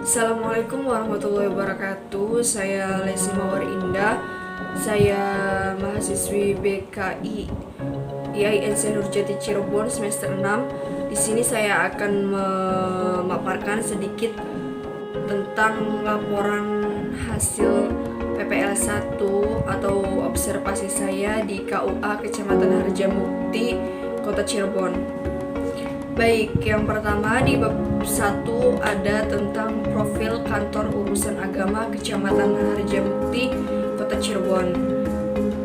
Assalamualaikum warahmatullahi wabarakatuh. Saya Lesi Mawar Indah. Saya mahasiswi BKI IAIN Nurjati Cirebon semester 6. Di sini saya akan memaparkan sedikit tentang laporan hasil PPL 1 atau observasi saya di KUA Kecamatan Harjamukti, Kota Cirebon. Baik, yang pertama di bab 1 ada tentang profil kantor urusan agama Kecamatan Harjamukti, Kota Cirebon.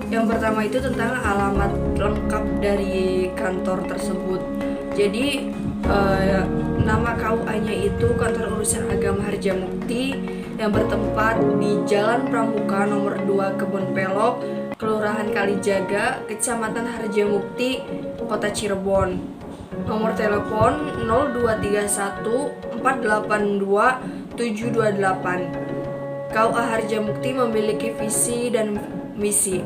Yang pertama itu tentang alamat lengkap dari kantor tersebut. Jadi nama KUA-nya itu Kantor Urusan Agama Harjamukti yang bertempat di Jalan Pramuka nomor 2 Kebon Pelok, Kelurahan Kalijaga, Kecamatan Harjamukti, Kota Cirebon. Nomor telepon 0231 482 728. KUA Harjamukti memiliki visi dan misi.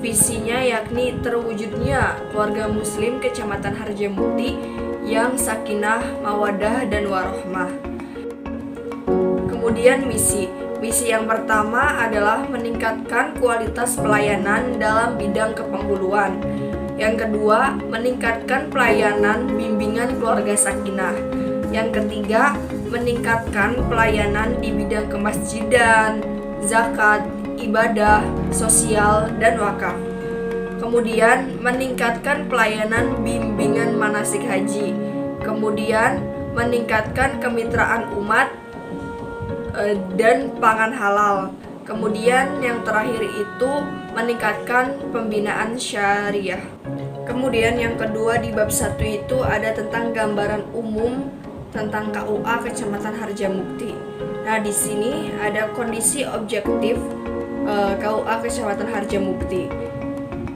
Visinya yakni terwujudnya keluarga muslim Kecamatan Harjamukti yang sakinah, mawadah, dan warohmah. Kemudian misi yang pertama adalah meningkatkan kualitas pelayanan dalam bidang kepenghuluan. Yang kedua, meningkatkan pelayanan bimbingan keluarga sakinah. Yang ketiga, meningkatkan pelayanan di bidang kemasjidan, zakat, ibadah, sosial, dan wakaf. Kemudian, meningkatkan pelayanan bimbingan manasik haji. Kemudian, meningkatkan kemitraan umat dan pangan halal. Kemudian yang terakhir itu meningkatkan pembinaan syariah. Kemudian yang kedua di bab 1 itu ada tentang gambaran umum tentang KUA Kecamatan Harjamukti. Nah, di sini ada kondisi objektif KUA Kecamatan Harjamukti.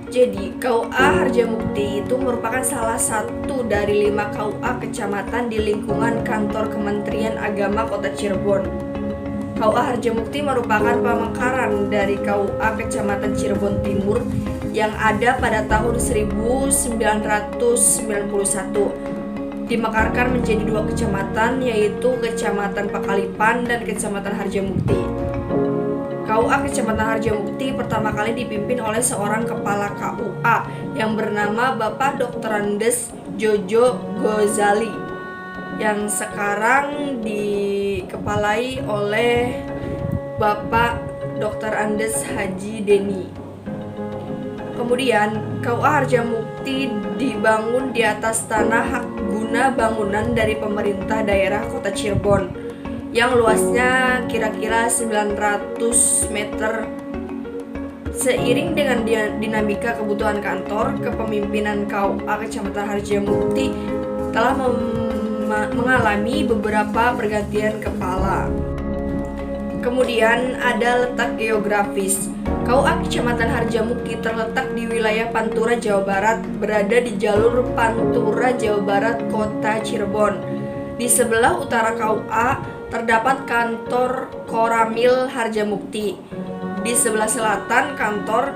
Jadi, KUA Harjamukti itu merupakan salah satu dari 5 KUA kecamatan di lingkungan kantor Kementerian Agama Kota Cirebon. KUA Harjamukti merupakan pemekaran dari KUA Kecamatan Cirebon Timur yang ada pada tahun 1991. Dimekarkan menjadi 2 kecamatan, yaitu Kecamatan Pakalipan dan Kecamatan Harjamukti. KUA Kecamatan Harjamukti pertama kali dipimpin oleh seorang kepala KUA yang bernama Bapak Dr. Andes Jojo Gozali, yang sekarang dikepalai oleh Bapak Dr. Andes Haji Deni. Kemudian KUA Harjamukti dibangun di atas tanah hak guna bangunan dari pemerintah daerah Kota Cirebon yang luasnya kira-kira 900 meter. Seiring dengan dinamika kebutuhan kantor, kepemimpinan KUA Kecamatan Harjamukti telah mengalami beberapa pergantian kepala. Kemudian ada letak geografis. KUA Kecamatan Harjamukti terletak di wilayah Pantura, Jawa Barat, berada di jalur Pantura, Jawa Barat, Kota Cirebon. Di sebelah utara KUA terdapat kantor Koramil Harjamukti. Di sebelah selatan kantor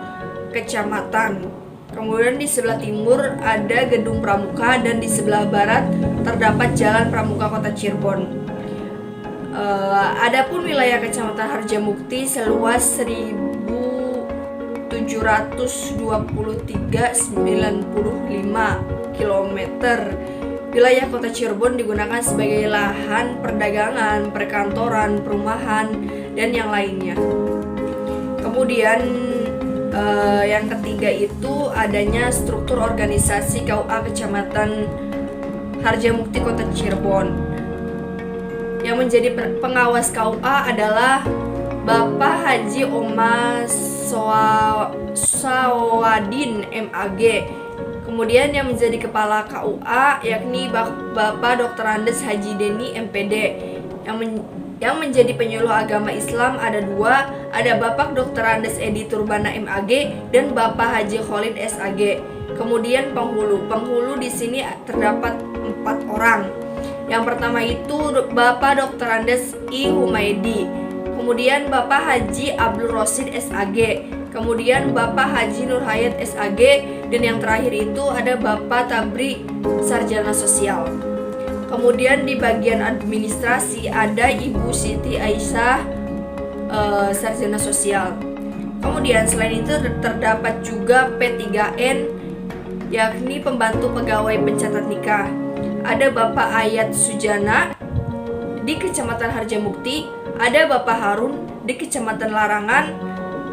kecamatan. Kemudian di sebelah timur ada Gedung Pramuka dan di sebelah barat terdapat Jalan Pramuka Kota Cirebon. Adapun wilayah Kecamatan Harjamukti seluas 1.723,95 km. Wilayah Kota Cirebon digunakan sebagai lahan perdagangan, perkantoran, perumahan, dan yang lainnya. Kemudian yang ketiga itu adanya struktur organisasi KUA Kecamatan Harjamukti Kota Cirebon. Yang menjadi pengawas KUA adalah Bapak Haji Omar Sawadin MAG. Kemudian yang menjadi kepala KUA yakni Bapak Dr. Andes Haji Deni MPD. Yang menjadi penyuluh agama Islam ada 2, ada Bapak Dr. Andes Edi Turbana MAG dan Bapak Haji Khalid SAG. Kemudian penghulu di sini terdapat 4 orang. Yang pertama itu Bapak Dr. Andes I Humaydi, kemudian Bapak Haji Abdul Rosid SAG, kemudian Bapak Haji Nur Hayat SAG, dan yang terakhir itu ada Bapak Tabri Sarjana Sosial. Kemudian di bagian administrasi ada Ibu Siti Aisyah, sarjana sosial. Kemudian selain itu terdapat juga P3N, yakni pembantu pegawai pencatat nikah. Ada Bapak Ayat Sujana di Kecamatan Harjamukti, ada Bapak Harun di Kecamatan Larangan,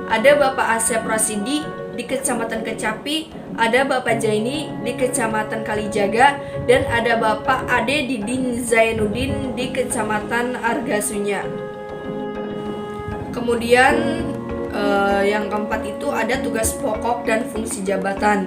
ada Bapak Asep Rasidi di Kecamatan Kecapi, ada Bapak Jaini di Kecamatan Kalijaga, dan ada Bapak Ade Didin Zainuddin di Kecamatan Argasunya. Kemudian yang keempat itu ada tugas pokok dan fungsi jabatan.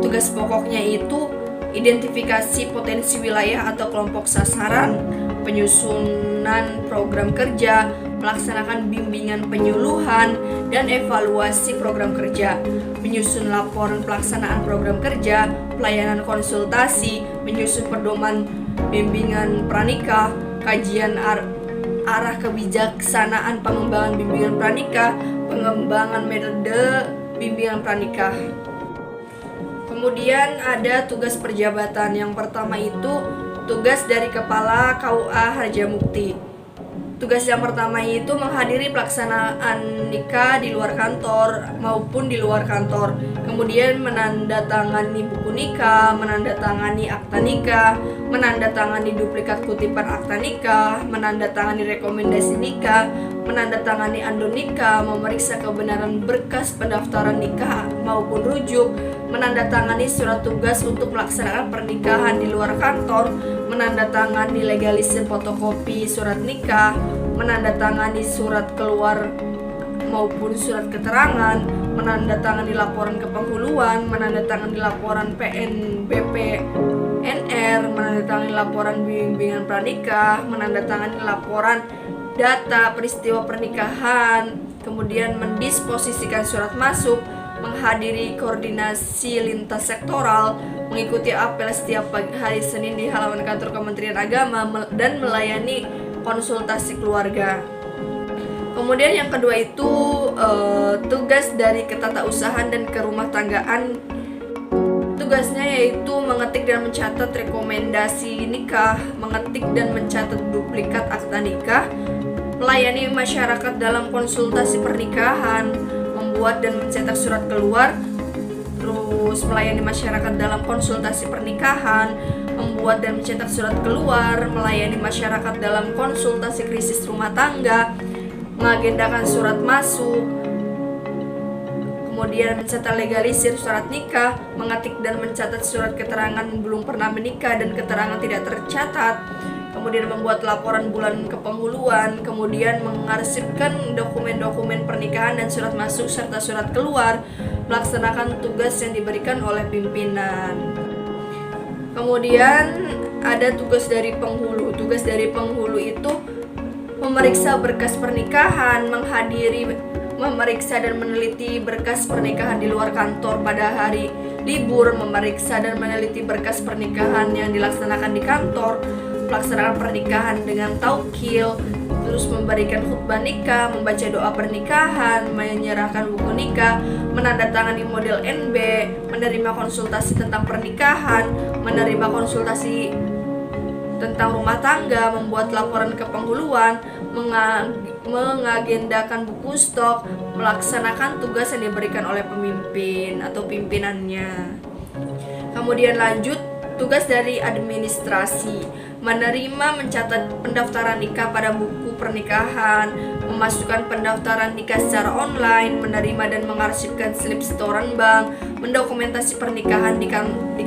Tugas pokoknya itu identifikasi potensi wilayah atau kelompok sasaran, penyusunan program kerja, melaksanakan bimbingan penyuluhan dan evaluasi program kerja, menyusun laporan pelaksanaan program kerja, pelayanan konsultasi, menyusun pedoman bimbingan pranikah, kajian arah kebijaksanaan pengembangan bimbingan pranikah, pengembangan metode bimbingan pranikah. Kemudian ada tugas perjabatan. Yang pertama itu tugas dari Kepala KUA Harjamukti. Tugas yang pertama itu menghadiri pelaksanaan nikah di luar kantor maupun di luar kantor. Kemudian menandatangani buku nikah, menandatangani akta nikah, menandatangani duplikat kutipan akta nikah, menandatangani rekomendasi nikah, menandatangani andon nikah, memeriksa kebenaran berkas pendaftaran nikah maupun rujuk, menandatangani surat tugas untuk melaksanakan pernikahan di luar kantor, menandatangani legalisir fotokopi surat nikah, menandatangani surat keluar maupun surat keterangan, menandatangani laporan kepenghuluan, menandatangani laporan PNBP NR, menandatangani laporan bimbingan pranikah, menandatangani laporan data peristiwa pernikahan, kemudian mendisposisikan surat masuk, menghadiri koordinasi lintas sektoral, mengikuti apel setiap hari Senin di halaman kantor Kementerian Agama, dan melayani konsultasi keluarga. Kemudian yang kedua itu tugas dari ketatausahaan dan kerumah tanggaan. Tugasnya yaitu mengetik dan mencatat rekomendasi nikah, mengetik dan mencatat duplikat akta nikah, melayani masyarakat dalam konsultasi pernikahan, membuat dan mencetak surat keluar, terus melayani masyarakat dalam konsultasi pernikahan, membuat dan mencetak surat keluar, melayani masyarakat dalam konsultasi krisis rumah tangga, mengagendakan surat masuk, kemudian mencetak legalisir surat nikah, mengetik dan mencatat surat keterangan belum pernah menikah dan keterangan tidak tercatat, kemudian membuat laporan bulan kepenghuluan, kemudian mengarsipkan dokumen-dokumen pernikahan dan surat masuk serta surat keluar, melaksanakan tugas yang diberikan oleh pimpinan. Kemudian ada tugas dari penghulu. Tugas dari penghulu itu memeriksa berkas pernikahan, memeriksa dan meneliti berkas pernikahan di luar kantor pada hari libur, memeriksa dan meneliti berkas pernikahan yang dilaksanakan di kantor, pelaksanaan pernikahan dengan taukil, terus memberikan khutbah nikah, membaca doa pernikahan, menyerahkan buku nikah, menandatangani model NB, menerima konsultasi tentang pernikahan, menerima konsultasi tentang rumah tangga, membuat laporan kepenghuluan, mengagendakan buku stok, melaksanakan tugas yang diberikan oleh pemimpin atau pimpinannya. Kemudian lanjut, tugas dari administrasi, menerima mencatat pendaftaran nikah pada buku pernikahan, memasukkan pendaftaran nikah secara online, menerima dan mengarsipkan slip setoran bank, mendokumentasi pernikahan di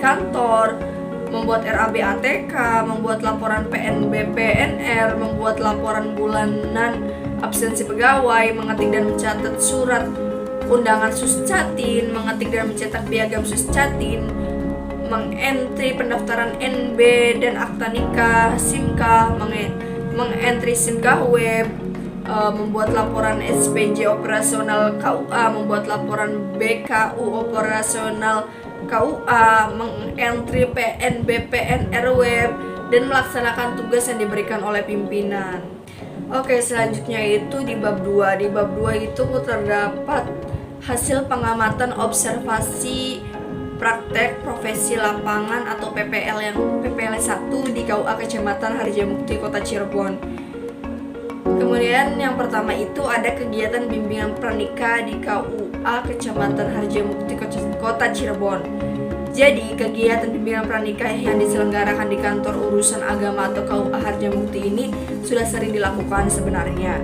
kantor, membuat RAB ATK, membuat laporan PNBP NR, membuat laporan bulanan absensi pegawai, mengetik dan mencatat surat undangan Suscatin, mengetik dan mencetak piagam Suscatin, mengentri pendaftaran NB dan akta nikah, SIMKah, mengentri SIMKah web, membuat laporan SPJ operasional KUA, membuat laporan BKU operasional KUA, mengentri PNBP NR web, dan melaksanakan tugas yang diberikan oleh pimpinan. Oke, selanjutnya itu di bab 2. Di bab 2 itu terdapat hasil pengamatan observasi praktek profesi lapangan atau PPL 1 di KUA Kecamatan Harjamukti Kota Cirebon. Kemudian yang pertama itu ada kegiatan bimbingan pranikah di KUA Kecamatan Harjamukti Kota Cirebon. Jadi kegiatan bimbingan pranikah yang diselenggarakan di kantor urusan agama atau KUA Harjamukti ini sudah sering dilakukan sebenarnya.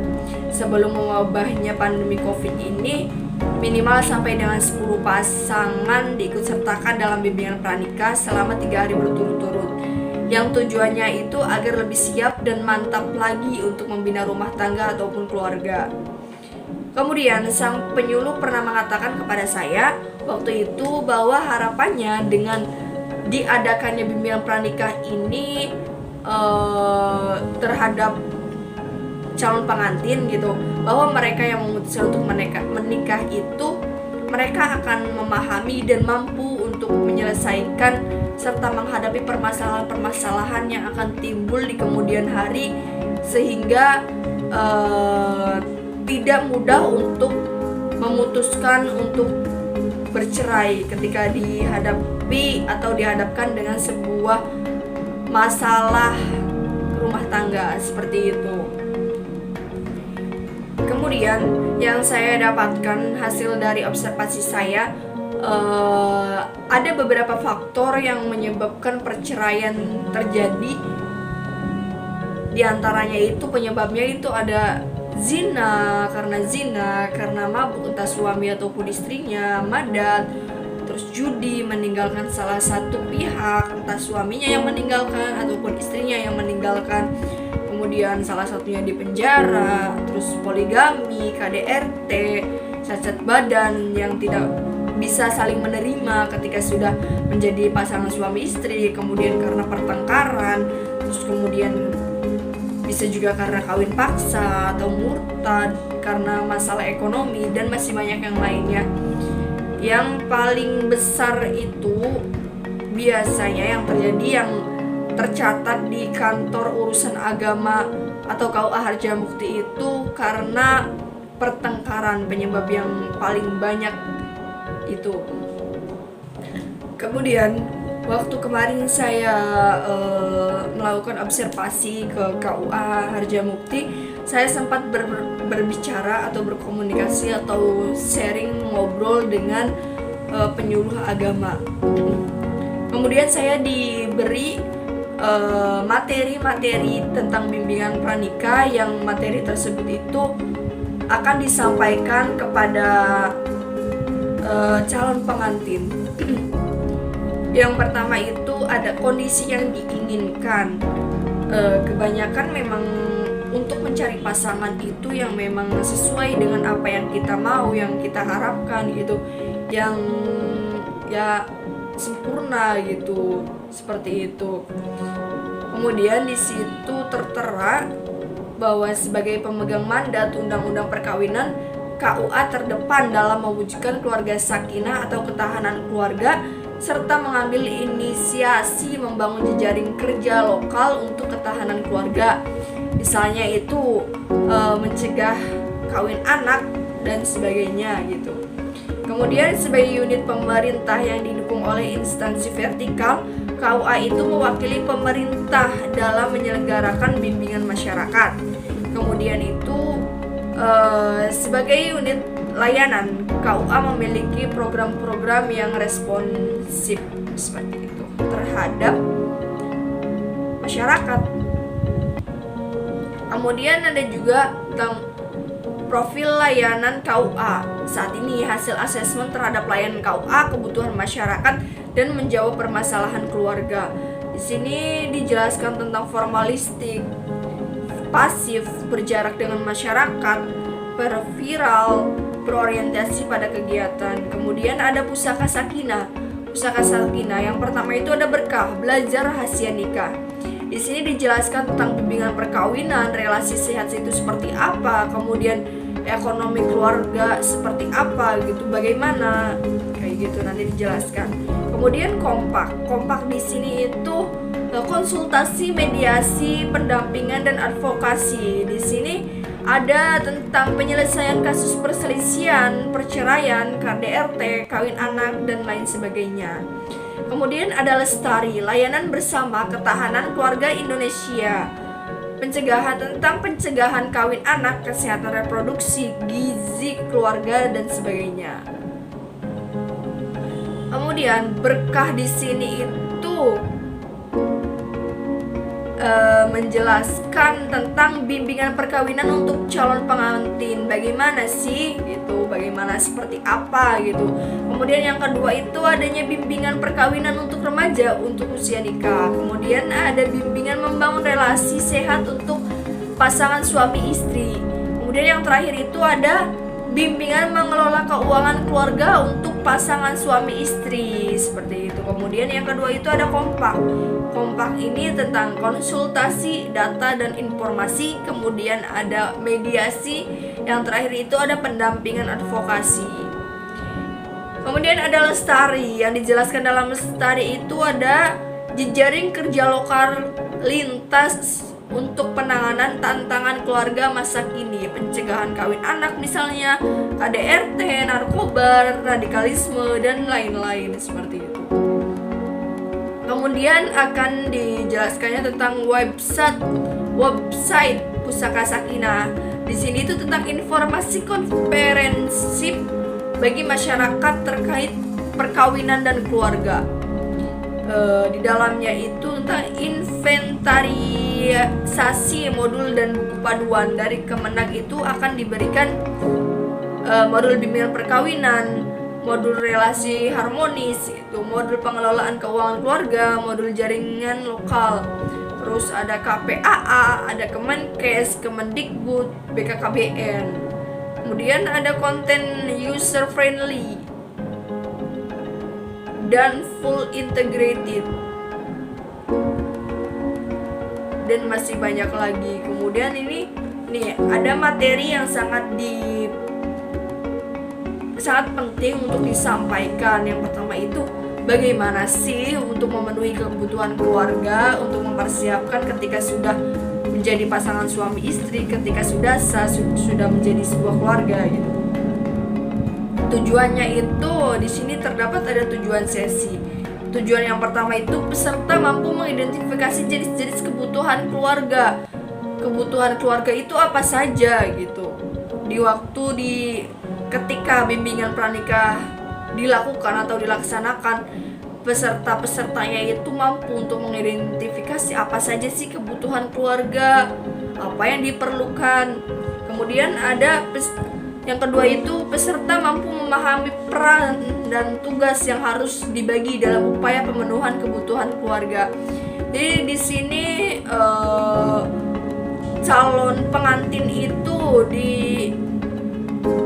Sebelum mewabahnya pandemi COVID ini, minimal sampai dengan 10 pasangan diikutsertakan dalam bimbingan pranikah selama 3 hari berturut-turut. Yang tujuannya itu agar lebih siap dan mantap lagi untuk membina rumah tangga ataupun keluarga. Kemudian sang penyuluh pernah mengatakan kepada saya waktu itu bahwa harapannya dengan diadakannya bimbingan pranikah ini terhadap calon pengantin gitu, bahwa mereka yang memutuskan untuk menikah itu mereka akan memahami dan mampu untuk menyelesaikan serta menghadapi permasalahan-permasalahan yang akan timbul di kemudian hari, sehingga tidak mudah untuk memutuskan untuk bercerai ketika dihadapkan dengan sebuah masalah rumah tangga seperti itu. Kemudian yang saya dapatkan hasil dari observasi saya, ada beberapa faktor yang menyebabkan perceraian terjadi. Di antaranya itu penyebabnya itu ada zina, karena mabuk entah suami ataupun istrinya, madat, terus judi, meninggalkan salah satu pihak, entah suaminya yang meninggalkan ataupun istrinya yang meninggalkan, kemudian salah satunya di penjara, terus poligami, KDRT, cacat badan yang tidak bisa saling menerima ketika sudah menjadi pasangan suami istri, kemudian karena pertengkaran, terus kemudian bisa juga karena kawin paksa atau murtad, karena masalah ekonomi, dan masih banyak yang lainnya. Yang paling besar itu biasanya yang terjadi, yang tercatat di kantor urusan agama atau KUA Harjamukti itu karena pertengkaran, penyebab yang paling banyak itu. Kemudian waktu kemarin saya melakukan observasi ke KUA Harjamukti, saya sempat berbicara atau berkomunikasi atau sharing, ngobrol dengan penyuluh agama. Kemudian saya diberi materi-materi tentang bimbingan pranikah, yang materi tersebut itu akan disampaikan kepada calon pengantin. Yang pertama itu ada kondisi yang diinginkan. Kebanyakan memang untuk mencari pasangan itu yang memang sesuai dengan apa yang kita mau, yang kita harapkan gitu, yang ya sempurna gitu, seperti itu. Kemudian di situ tertera bahwa sebagai pemegang mandat Undang-Undang Perkawinan, KUA terdepan dalam mewujudkan keluarga sakinah atau ketahanan keluarga, serta mengambil inisiasi membangun jejaring kerja lokal untuk ketahanan keluarga. Misalnya itu mencegah kawin anak dan sebagainya gitu. Kemudian sebagai unit pemerintah yang didukung oleh instansi vertikal, KUA itu mewakili pemerintah dalam menyelenggarakan bimbingan masyarakat. Kemudian itu sebagai unit layanan, KUA memiliki program-program yang responsif seperti itu terhadap masyarakat. Kemudian ada juga tentang profil layanan KUA. Saat ini hasil asesmen terhadap layanan KUA, kebutuhan masyarakat, dan menjawab permasalahan keluarga. Di sini dijelaskan tentang formalistik, pasif, berjarak dengan masyarakat, perviral, berorientasi pada kegiatan. Kemudian ada pusaka sakinah. Pusaka sakinah yang pertama itu ada berkah, belajar rahasia nikah. Di sini dijelaskan tentang bimbingan perkawinan, relasi sehat itu seperti apa, kemudian ekonomi keluarga seperti apa gitu, bagaimana kayak gitu nanti dijelaskan. Kemudian kompak di sini itu konsultasi, mediasi, pendampingan, dan advokasi. Di sini Ada tentang penyelesaian kasus perselisihan, perceraian, KDRT, kawin anak, dan lain sebagainya. Kemudian ada Lestari, layanan bersama ketahanan keluarga Indonesia. Tentang pencegahan kawin anak, kesehatan reproduksi, gizi keluarga, dan sebagainya. Kemudian Berkah di sini itu menjelaskan tentang bimbingan perkawinan untuk calon pengantin. Bagaimana sih gitu, bagaimana seperti apa gitu. Kemudian yang kedua itu adanya bimbingan perkawinan untuk remaja untuk usia nikah. Kemudian ada bimbingan membangun relasi sehat untuk pasangan suami istri. Kemudian yang terakhir itu ada bimbingan mengelola keuangan keluarga untuk pasangan suami istri, seperti itu. Kemudian yang kedua itu ada Kompak. Kompak ini tentang konsultasi, data, dan informasi. Kemudian ada mediasi. Yang terakhir itu ada pendampingan advokasi. Kemudian ada Lestari. Yang dijelaskan dalam Lestari itu ada jejaring kerja lokal lintas untuk penanganan tantangan keluarga masa kini, pencegahan kawin anak misalnya, KDRT, narkoba, radikalisme, dan lain-lain seperti itu. Kemudian akan dijelaskannya tentang website Pusaka Sakinah. Di sini itu tentang informasi komprehensif bagi masyarakat terkait perkawinan dan keluarga. Di dalamnya itu tentang inventarisasi modul dan buku paduan. Dari Kemenag itu akan diberikan modul bimbingan perkawinan, modul relasi harmonis, itu modul pengelolaan keuangan keluarga, modul jaringan lokal. Terus ada KPAA, ada Kemenkes, Kemendikbud, BKKBN. Kemudian ada konten user friendly dan full integrated, dan masih banyak lagi. Kemudian ini ada materi yang sangat penting untuk disampaikan. Yang pertama itu bagaimana sih untuk memenuhi kebutuhan keluarga, untuk mempersiapkan ketika sudah menjadi pasangan suami istri, ketika sudah menjadi sebuah keluarga gitu. Tujuannya itu di sini terdapat ada tujuan sesi. Tujuan yang pertama itu peserta mampu mengidentifikasi jenis-jenis kebutuhan keluarga. Kebutuhan keluarga itu apa saja gitu. Ketika bimbingan pranikah dilakukan atau dilaksanakan, peserta-pesertanya itu mampu untuk mengidentifikasi apa saja sih kebutuhan keluarga, apa yang diperlukan. Kemudian yang kedua itu peserta mampu memahami peran dan tugas yang harus dibagi dalam upaya pemenuhan kebutuhan keluarga. Jadi di sini calon pengantin itu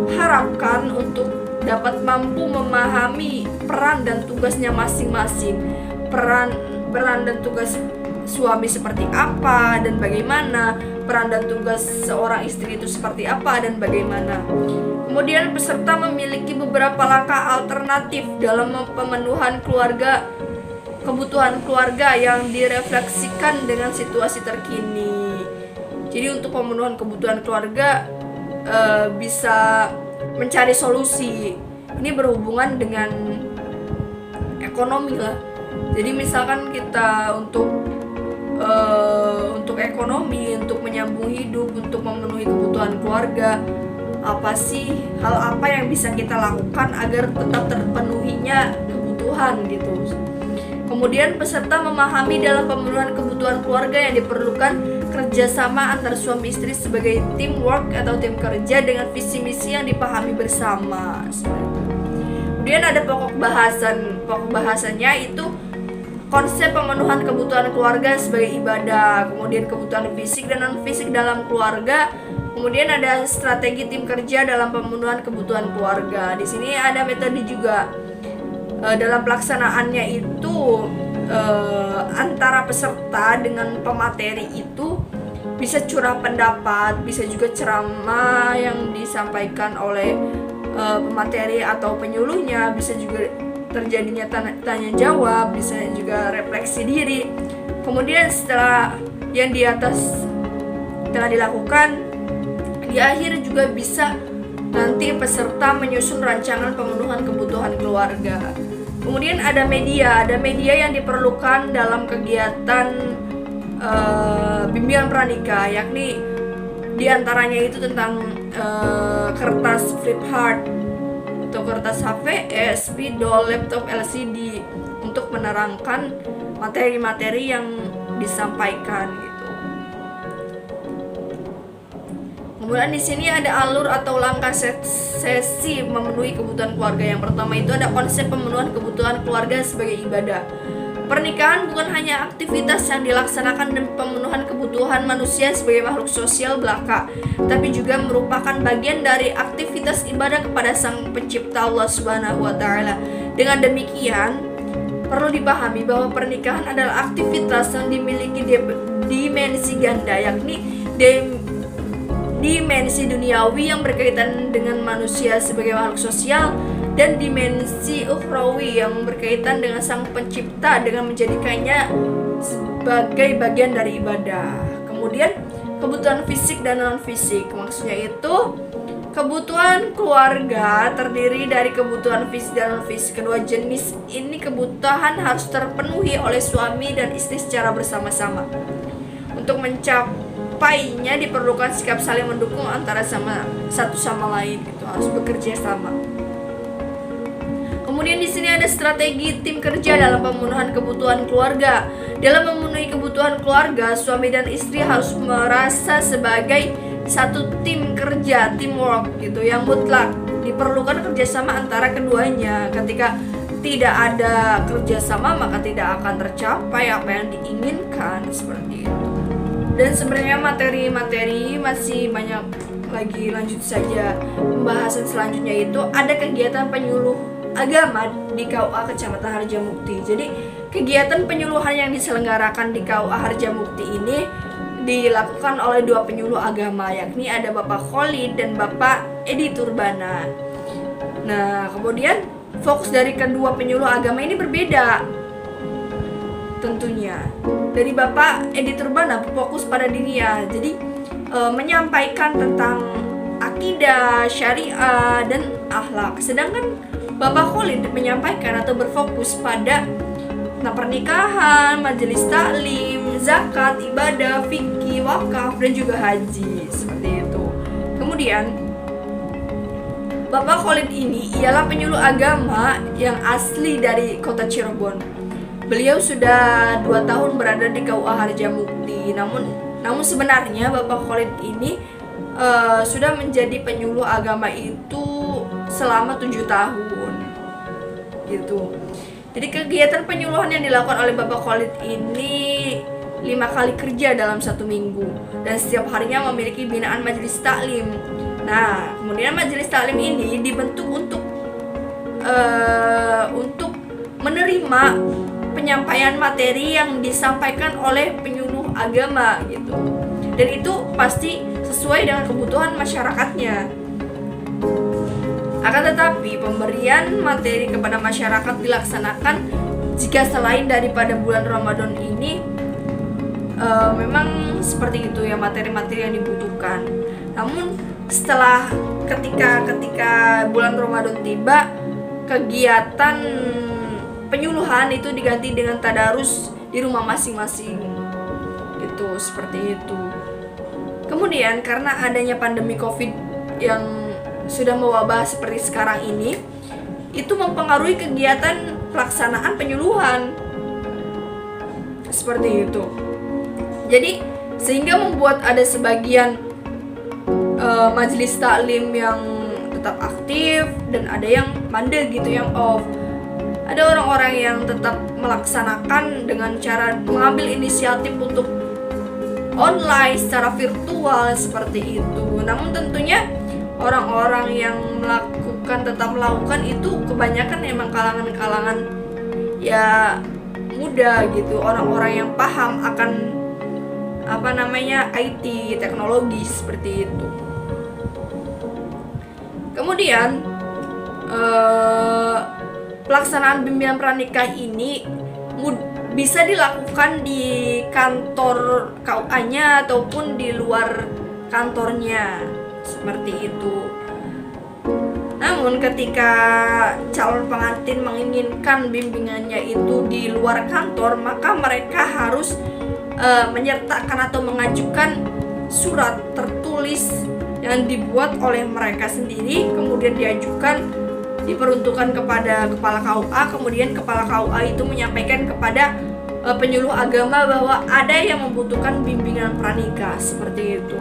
diharapkan untuk dapat mampu memahami peran dan tugasnya masing-masing. Peran dan tugas suami seperti apa dan bagaimana, peran dan tugas seorang istri itu seperti apa dan bagaimana. Kemudian peserta memiliki beberapa langkah alternatif dalam pemenuhan kebutuhan keluarga yang direfleksikan dengan situasi terkini. Jadi untuk pemenuhan kebutuhan keluarga bisa mencari solusi. Ini berhubungan dengan ekonomi lah. Jadi misalkan kita untuk ekonomi, untuk menyambung hidup, untuk memenuhi kebutuhan keluarga, hal apa yang bisa kita lakukan agar tetap terpenuhinya kebutuhan gitu. Kemudian peserta memahami dalam pemenuhan kebutuhan keluarga yang diperlukan kerjasama antar suami istri sebagai teamwork atau tim kerja dengan visi misi yang dipahami bersama. Kemudian ada pokok bahasannya itu konsep pemenuhan kebutuhan keluarga sebagai ibadah, kemudian kebutuhan fisik dan non fisik dalam keluarga, kemudian ada strategi tim kerja dalam pemenuhan kebutuhan keluarga. Di sini ada metode juga. Dalam pelaksanaannya itu antara peserta dengan pemateri itu bisa curah pendapat, bisa juga ceramah yang disampaikan oleh pemateri atau penyuluhnya, bisa juga terjadinya tanya jawab, bisa juga refleksi diri. Kemudian setelah yang di atas telah dilakukan, Di akhir juga bisa nanti peserta menyusun rancangan pemenuhan kebutuhan keluarga. Kemudian ada media yang diperlukan dalam kegiatan bimbingan pranikah, yakni diantaranya itu tentang kertas flip chart atau kertas HVS, spidol, laptop LCD untuk menerangkan materi-materi yang disampaikan gitu. Kemudian di sini ada alur atau langkah sesi memenuhi kebutuhan keluarga. Yang pertama itu ada konsep pemenuhan kebutuhan keluarga sebagai ibadah. Pernikahan bukan hanya aktivitas yang dilaksanakan dan pemenuhan kebutuhan manusia sebagai makhluk sosial belaka, tapi juga merupakan bagian dari aktivitas ibadah kepada Sang Pencipta Allah Subhanahu wa taala. Dengan demikian, perlu dipahami bahwa pernikahan adalah aktivitas yang dimiliki dimensi ganda, yakni dimensi duniawi yang berkaitan dengan manusia sebagai makhluk sosial, dan dimensi ukhrawi yang berkaitan dengan Sang Pencipta dengan menjadikannya sebagai bagian dari ibadah. Kemudian kebutuhan fisik dan non fisik, maksudnya itu kebutuhan keluarga terdiri dari kebutuhan fisik dan non fisik. Kedua jenis ini kebutuhan harus terpenuhi oleh suami dan istri secara bersama-sama. Untuk mencapainya diperlukan sikap saling mendukung antara satu sama lain, itu harus bekerja sama. Kemudian di sini ada strategi tim kerja dalam pemenuhan kebutuhan keluarga. Dalam memenuhi kebutuhan keluarga, suami dan istri harus merasa sebagai satu tim kerja, teamwork gitu, yang mutlak. Diperlukan kerjasama antara keduanya. Ketika tidak ada kerjasama, maka tidak akan tercapai apa yang diinginkan, seperti itu. Dan sebenarnya materi-materi masih banyak lagi, lanjut saja. Pembahasan selanjutnya itu ada kegiatan penyuluh agama di KUA Kecamatan Harjamukti. Jadi kegiatan penyuluhan yang diselenggarakan di KUA Harjamukti ini dilakukan oleh dua penyuluh agama, yakni ada Bapak Khalid dan Bapak Edi Turbana. Nah, kemudian fokus dari kedua penyuluh agama ini berbeda tentunya. Dari Bapak Edi Turbana fokus pada diniyah, jadi menyampaikan tentang akidah, syariah, dan akhlak. Sedangkan Bapak Khalid menyampaikan atau berfokus pada pernikahan, majelis taklim, zakat, ibadah, fikih, wakaf, dan juga haji, seperti itu. Kemudian Bapak Khalid ini ialah penyuluh agama yang asli dari kota Cirebon. Beliau sudah 2 tahun berada di KUA Harjamukti. Namun sebenarnya Bapak Khalid ini sudah menjadi penyuluh agama itu selama 7 tahun gitu. Jadi kegiatan penyuluhan yang dilakukan oleh Bapak Khalid ini 5 kali kerja dalam 1 minggu, dan setiap harinya memiliki binaan majelis taklim. Nah, kemudian majelis taklim ini dibentuk untuk menerima penyampaian materi yang disampaikan oleh penyuluh agama gitu. Dan itu pasti sesuai dengan kebutuhan masyarakatnya. Akan tetapi pemberian materi kepada masyarakat dilaksanakan jika selain daripada bulan Ramadan ini memang seperti itu ya, materi-materi yang dibutuhkan. Namun setelah ketika bulan Ramadan tiba, kegiatan penyuluhan itu diganti dengan tadarus di rumah masing-masing gitu, seperti itu. Kemudian karena adanya pandemi Covid yang sudah mewabah seperti sekarang ini, itu mempengaruhi kegiatan pelaksanaan penyuluhan seperti itu. Jadi sehingga membuat ada sebagian majelis taklim yang tetap aktif dan ada yang mandek gitu, yang off. Ada orang-orang yang tetap melaksanakan dengan cara mengambil inisiatif untuk online secara virtual seperti itu. Namun tentunya orang-orang yang tetap melakukan itu kebanyakan emang kalangan-kalangan ya muda gitu, orang-orang yang paham akan IT, teknologi seperti itu. Kemudian pelaksanaan bimbingan pranikah ini bisa dilakukan di kantor KUA-nya ataupun di luar kantornya. seperti itu. Namun ketika calon pengantin menginginkan bimbingannya itu di luar kantor, maka mereka harus menyertakan atau mengajukan surat tertulis yang dibuat oleh mereka sendiri, kemudian diperuntukkan kepada kepala KUA, kemudian kepala KUA itu menyampaikan kepada penyuluh agama bahwa ada yang membutuhkan bimbingan pranikah, seperti itu.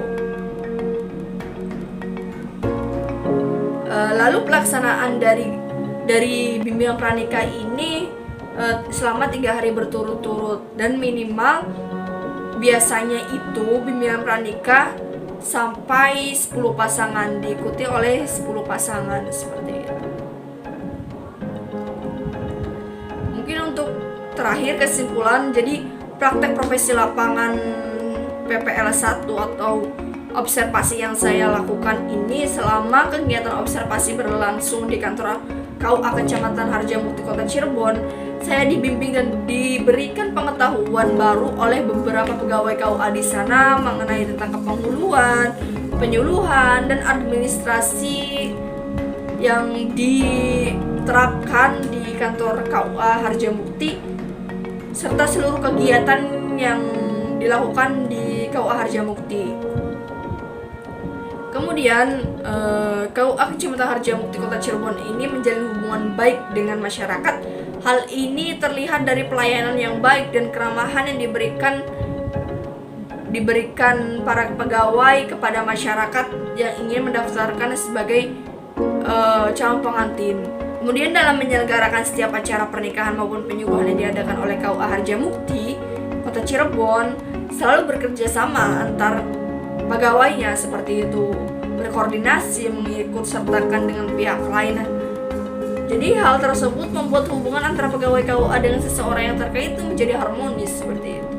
Lalu pelaksanaan dari bimbingan pranikah ini selama 3 hari berturut-turut, dan minimal biasanya itu bimbingan pranikah sampai 10 pasangan, diikuti oleh 10 pasangan, seperti itu. Mungkin untuk terakhir kesimpulan, jadi praktek profesi lapangan PPL 1 atau observasi yang saya lakukan ini, selama kegiatan observasi berlangsung di kantor KUA Kecamatan Harjamukti Kota Cirebon, saya dibimbing dan diberikan pengetahuan baru oleh beberapa pegawai KUA di sana mengenai tentang kepenghuluan, penyuluhan, dan administrasi yang diterapkan di kantor KUA Harjamukti, serta seluruh kegiatan yang dilakukan di KUA Harjamukti. Kemudian KUA Kecamatan Harjamukti Kota Cirebon ini menjalin hubungan baik dengan masyarakat. Hal ini terlihat dari pelayanan yang baik dan keramahan yang diberikan para pegawai kepada masyarakat yang ingin mendaftarkan sebagai calon pengantin. Kemudian dalam menyelenggarakan setiap acara pernikahan maupun penyuluhan yang diadakan oleh KUA Harjamukti Kota Cirebon, selalu bekerja sama antar pegawainya, seperti itu, berkoordinasi, mengikut sertakan dengan pihak lain. Jadi hal tersebut membuat hubungan antara pegawai KUA dengan seseorang yang terkait itu menjadi harmonis, seperti itu.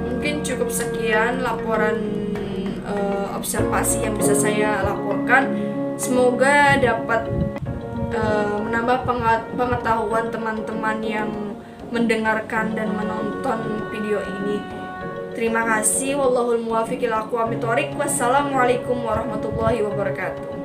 Mungkin cukup sekian laporan observasi yang bisa saya laporkan. Semoga dapat menambah pengetahuan teman-teman yang mendengarkan dan menonton video ini. Terima kasih. Wallahul muwaffiq ila aqwamit thoriq. Wassalamualaikum warahmatullahi wabarakatuh.